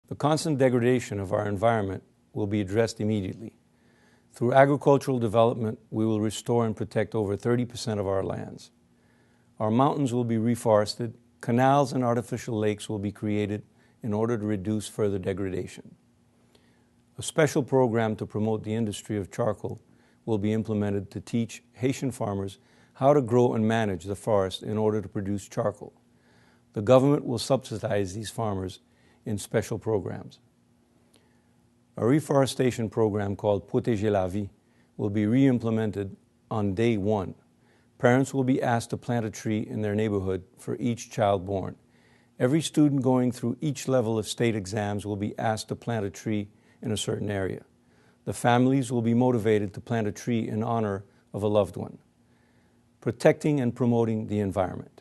The constant degradation of our environment will be addressed immediately. Through agricultural development, we will restore and protect over 30% of our lands. Our mountains will be reforested, canals and artificial lakes will be created in order to reduce further degradation. A special program to promote the industry of charcoal will be implemented to teach Haitian farmers how to grow and manage the forest in order to produce charcoal. The government will subsidize these farmers in special programs. A reforestation program called Protéger la Vie will be re-implemented on day one. Parents will be asked to plant a tree in their neighborhood for each child born. Every student going through each level of state exams will be asked to plant a tree in a certain area. The families will be motivated to plant a tree in honor of a loved one. Protecting and promoting the environment.